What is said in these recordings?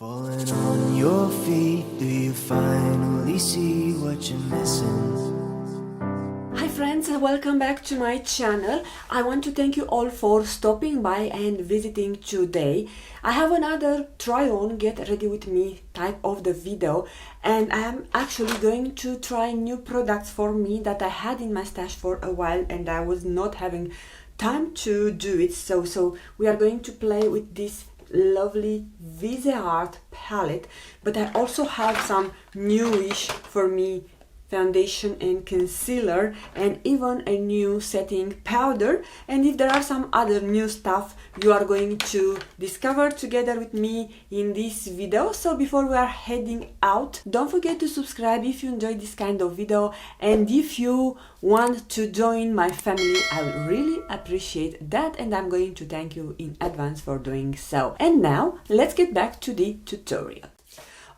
Falling on your feet, do you finally see what you're missing? Hi friends, welcome back to my channel. I want to thank you all for stopping by and visiting today. I have another try on, get ready with me type of the video, and I am actually going to try new products for me that I had in my stash for a while and I was not having time to do it. So we are going to play with this lovely Viseart palette, but I also have some newish for me foundation and concealer, and even a new setting powder. And if there are some other new stuff, you are going to discover together with me in this video. So before we are heading out, don't forget to subscribe if you enjoy this kind of video, and if you want to join my family, I would really appreciate that, and I'm going to thank you in advance for doing so. And now let's get back to the tutorial.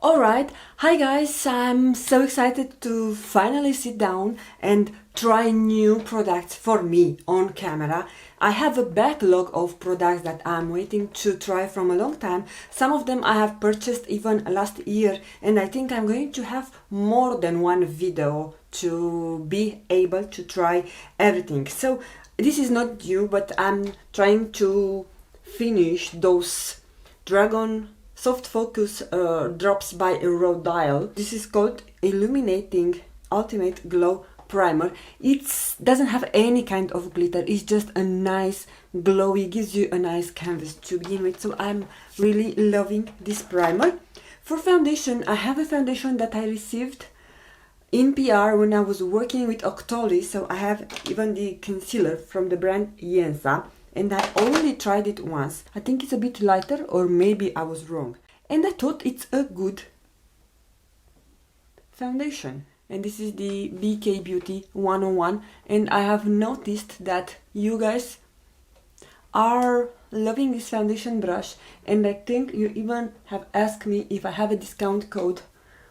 Alright, hi guys, I'm so excited to finally sit down and try new products for me on camera. I have a backlog of products that I'm waiting to try from a long time. Some of them I have purchased even last year, and I think I'm going to have more than one video to be able to try everything. So this is not new, but I'm trying to finish those Dragon Soft Focus drops by Rodial. This is called Illuminating Ultimate Glow Primer. It doesn't have any kind of glitter, it's just a nice glowy, gives you a nice canvas to begin with. So I'm really loving this primer. For foundation, I have a foundation that I received in PR when I was working with Octoly. So I have even the concealer from the brand Yensa, and I only tried it once. I think it's a bit lighter, or maybe I was wrong. And I thought it's a good foundation. And this is the BK Beauty 101. And I have noticed that you guys are loving this foundation brush. And I think you even have asked me if I have a discount code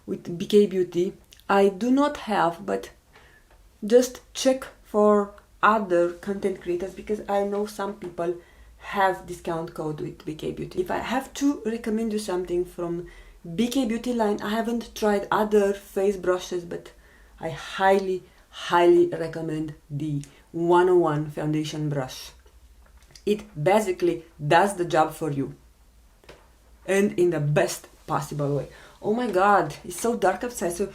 with BK Beauty. I do not have, but just check for other content creators, because I know some people have discount code with BK Beauty. If I have to recommend you something from BK Beauty line, I haven't tried other face brushes, but I highly recommend the 101 foundation brush. It basically does the job for you, and in the best possible way. Oh my god, it's so dark outside. So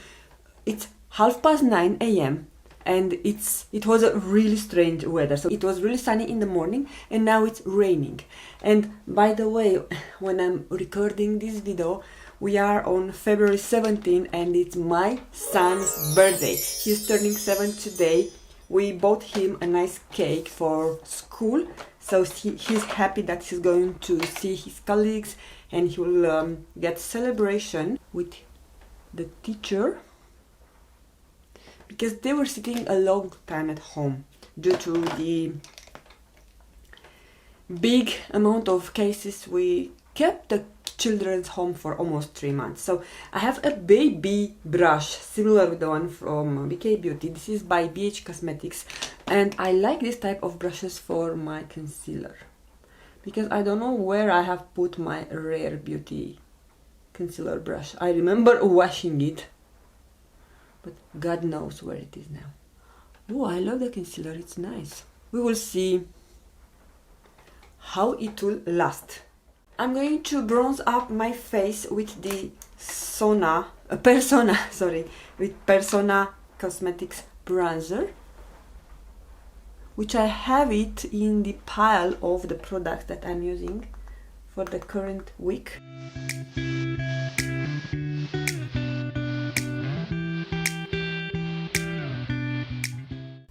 it's 9:30 a.m. and it was a really strange weather. So it was really sunny in the morning, and now it's raining. And by the way, when I'm recording this video, we are on February 17, and it's my son's birthday. He's turning 7 today. We bought him a nice cake for school, so he's happy that he's going to see his colleagues, and he will get celebration with the teacher, because they were sitting a long time at home due to the big amount of cases. We kept the children's home for almost 3 months. So I have a baby brush similar with the one from BK Beauty. This is by BH Cosmetics, and I like this type of brushes for my concealer, because I don't know where I have put my Rare Beauty concealer brush. I remember washing it, but God knows where it is now. Oh, I love the concealer, it's nice. We will see how it will last. I'm going to bronze up my face with the Persona Cosmetics bronzer, which I have it in the pile of the products that I'm using for the current week.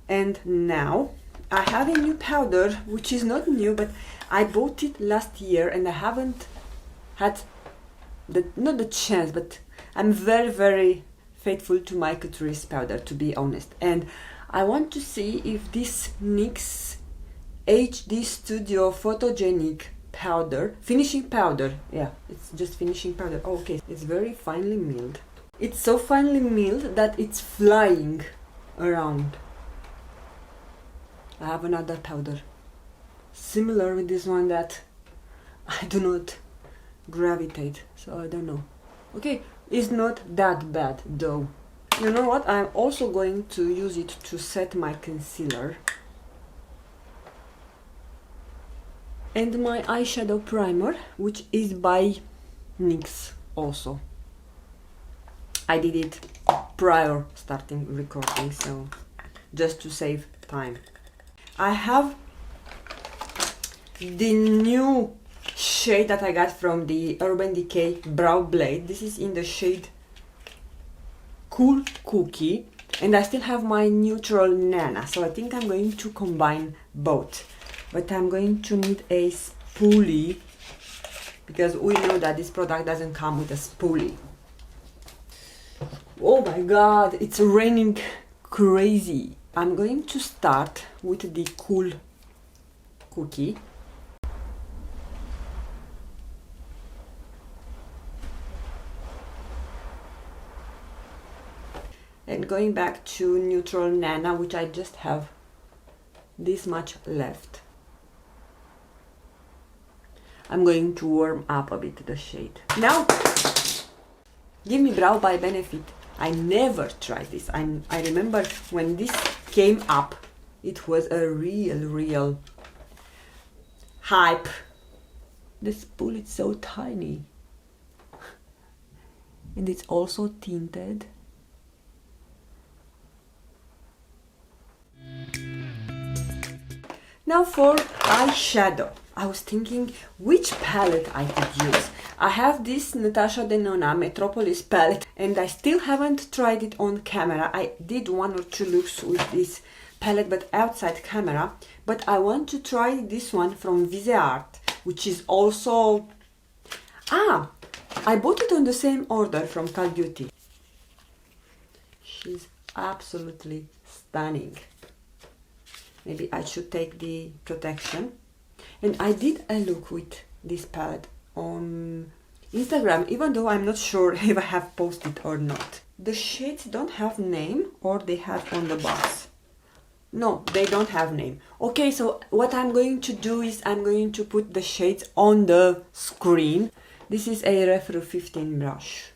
And now I have a new powder, which is not new, but I bought it last year and I haven't had not the chance, but I'm very faithful to my Catrice powder, to be honest. And I want to see if this NYX HD Studio Photogenic powder, finishing powder, yeah, it's just finishing powder. Oh, okay, it's very finely milled. It's so finely milled that it's flying around. I have another powder similar with this one that I do not gravitate, so I don't know. Okay, it's not that bad though. You know what, I'm also going to use it to set my concealer and my eyeshadow primer, which is by NYX also. I did it prior starting recording, so just to save time. I have the new shade that I got from the Urban Decay Brow Blade. This is in the shade Cool Cookie, and I still have my neutral Nana, so I think I'm going to combine both. But I'm going to need a spoolie, because we know that this product doesn't come with a spoolie. Oh my god, it's raining crazy. I'm going to start with the Cool Cookie. And going back to neutral Nana, which I just have this much left. I'm going to warm up a bit the shade. Now, Gimme Brow by Benefit. I never tried this. I remember when this came up, it was a real hype. The spool is so tiny. And it's also tinted. Now for eyeshadow, I was thinking which palette I could use. I have this Natasha Denona Metropolis palette and I still haven't tried it on camera. I did 1 or 2 looks with this palette but outside camera. But I want to try this one from Viseart, which is also... I bought it on the same order from Call Beauty. She's absolutely stunning. Maybe I should take the protection. And I did a look with this palette on Instagram, even though I'm not sure if I have posted or not. The shades don't have name, or they have on the box. No, they don't have name. Okay, so what I'm going to do is I'm going to put the shades on the screen. This is a Refro 15 brush.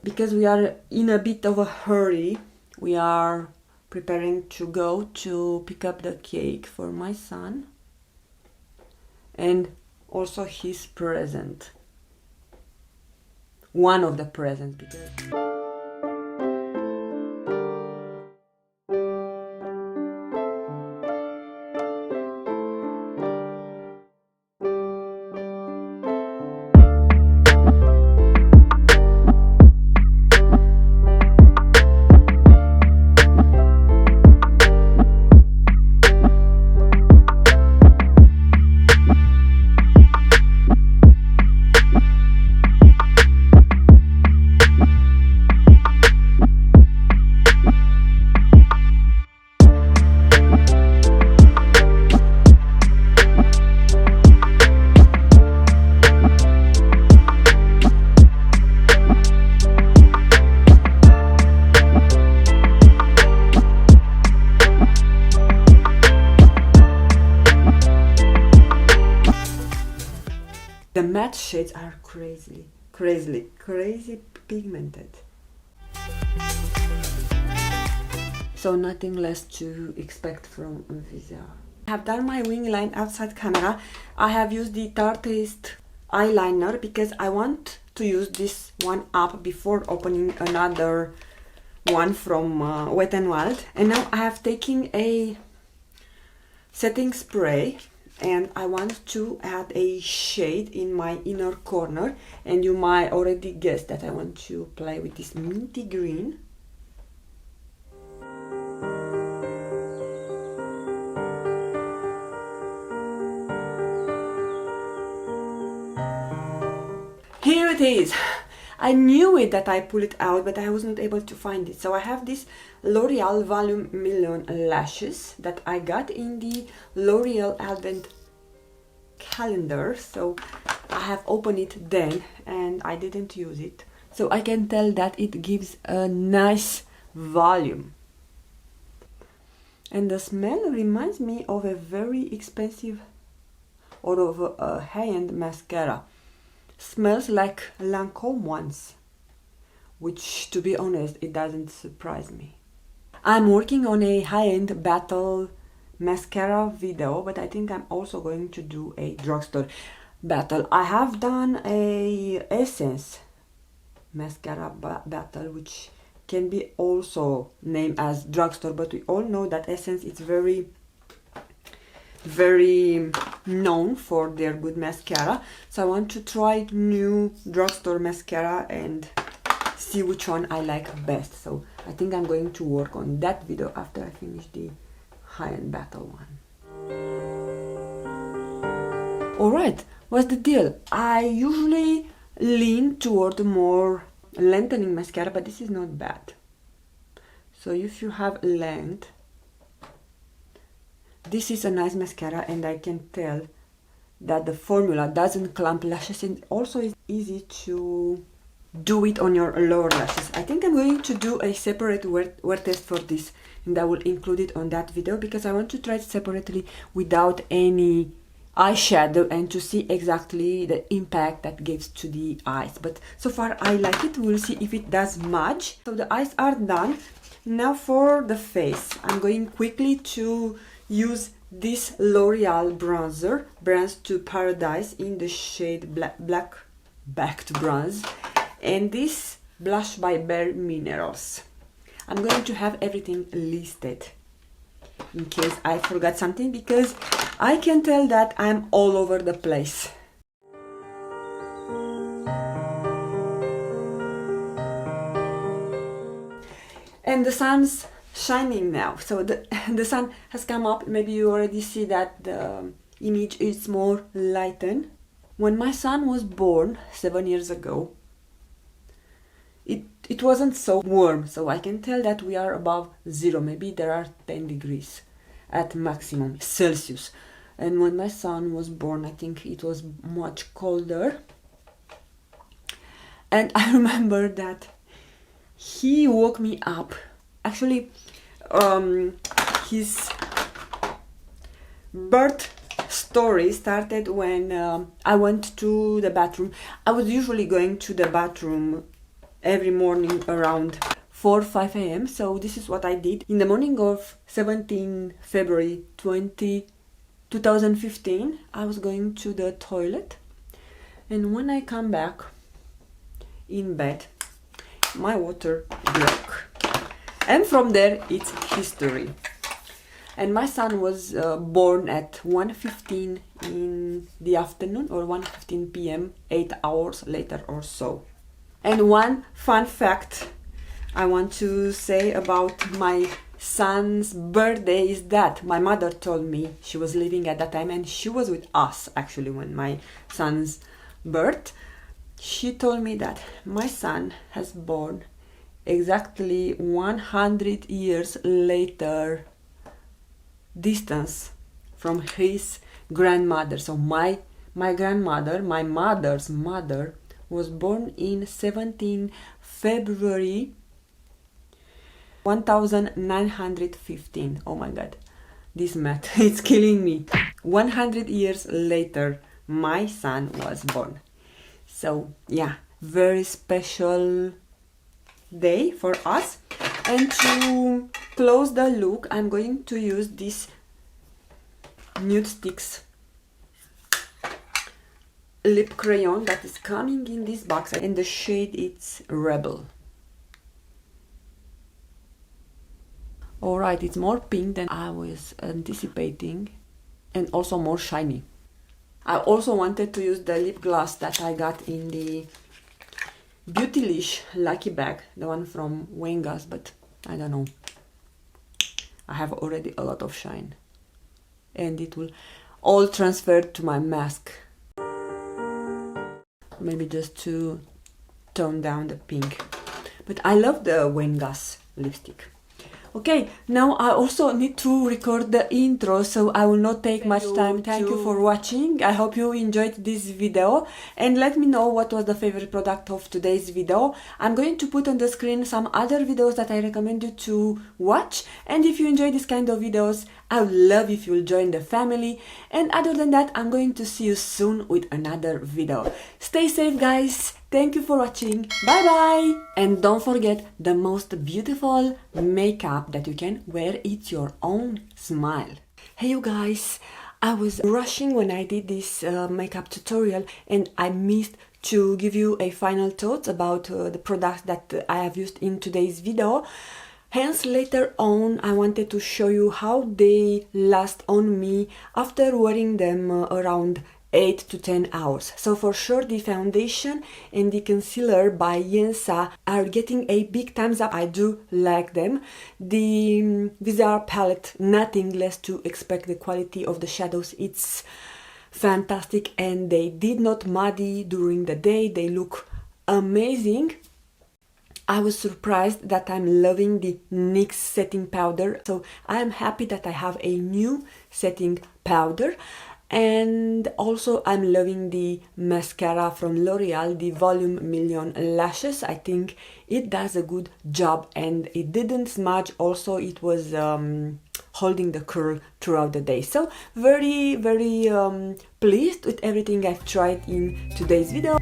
Because we are in a bit of a hurry, we are preparing to go to pick up the cake for my son and also his present, one of the presents, because the matte shades are crazy pigmented. So nothing less to expect from Viseart. I have done my wing line outside camera. I have used the Tarteis eyeliner because I want to use this one up before opening another one from Wet n Wild. And now I have taken a setting spray and I want to add a shade in my inner corner, and you might already guess that I want to play with this minty green. Here it is. I knew it that I pulled it out, but I was not able to find it. So I have this L'Oreal Volume Million lashes that I got in the L'Oreal Advent calendar. So I have opened it then and I didn't use it. So I can tell that it gives a nice volume. And the smell reminds me of a very expensive or of a high-end mascara. smells like Lancome ones, which, to be honest, it doesn't surprise me. I'm working on a high-end battle mascara video, but I think I'm also going to do a drugstore battle. I have done a Essence mascara battle, which can be also named as drugstore, but we all know that Essence is very known for their good mascara. So I want to try new drugstore mascara and see which one I like best. So I think I'm going to work on that video after I finish the high-end battle one. Alright, what's the deal? I usually lean toward more lengthening mascara, but this is not bad. So if you have length, this is a nice mascara, and I can tell that the formula doesn't clump lashes, and also it's easy to do it on your lower lashes. I think I'm going to do a separate wear test for this, and I will include it on that video because I want to try it separately without any eyeshadow and to see exactly the impact that gives to the eyes. But so far I like it. We'll see if it does much. So the eyes are done. Now for the face, I'm going quickly to use this L'Oreal bronzer, Bronze to Paradise, in the shade Black Backed Bronze, and this blush by Bare Minerals. I'm going to have everything listed in case I forgot something, because I can tell that I'm all over the place. And the sun's shining now, so the sun has come up. Maybe you already see that the image is more lightened. When my son was born 7 years ago, it wasn't so warm, so I can tell that we are above zero. Maybe there are 10 degrees at maximum Celsius. And when my son was born, I think it was much colder. And I remember that he woke me up. Actually, his birth story started when I went to the bathroom. I was usually going to the bathroom every morning around 4-5 a.m. So this is what I did. In the morning of 17 February 2015, I was going to the toilet. And when I come back in bed, my water broke. And from there, it's history. And my son was born at 1:15 in the afternoon, or 1:15 p.m., 8 hours later or so. And one fun fact I want to say about my son's birthday is that my mother told me, she was living at that time and she was with us actually when my son's birth. She told me that my son has born exactly 100 years later distance from his grandmother. So my grandmother, my mother's mother, was born in 17 February 1915. Oh my god, this math is killing me. 100 years later my son was born. So yeah, very special day for us. And to close the look, I'm going to use this Nudestix lip crayon that is coming in this box, and the shade it's Rebel. Alright, it's more pink than I was anticipating, and also more shiny. I also wanted to use the lip gloss that I got in the Beautylish Lucky Bag, the one from Goss, but I don't know. I have already a lot of shine, and it will all transfer to my mask. Maybe just to tone down the pink. But I love the Goss lipstick. Okay, now I also need to record the intro, so I will not take much time. Thank you for watching. I hope you enjoyed this video and let me know what was the favorite product of today's video. I'm going to put on the screen some other videos that I recommend you to watch, and if you enjoy this kind of videos, I would love if you will join the family. And other than that, I'm going to see you soon with another video. Stay safe, guys. Thank you for watching. Bye bye. And don't forget, the most beautiful makeup that you can wear, it's your own smile. Hey you guys, I was rushing when I did this makeup tutorial and I missed to give you a final thoughts about the products that I have used in today's video. Hence, later on, I wanted to show you how they last on me after wearing them around 8 to 10 hours. So for sure, the foundation and the concealer by Yensa are getting a big thumbs up. I do like them. The Viseart palette, nothing less to expect. The quality of the shadows, it's fantastic, and they did not muddy during the day. They look amazing. I was surprised that I'm loving the NYX setting powder, so I'm happy that I have a new setting powder. And also I'm loving the mascara from L'Oreal, the Volume Million Lashes. I think it does a good job and it didn't smudge. Also, it was holding the curl throughout the day. So very pleased with everything I've tried in today's video.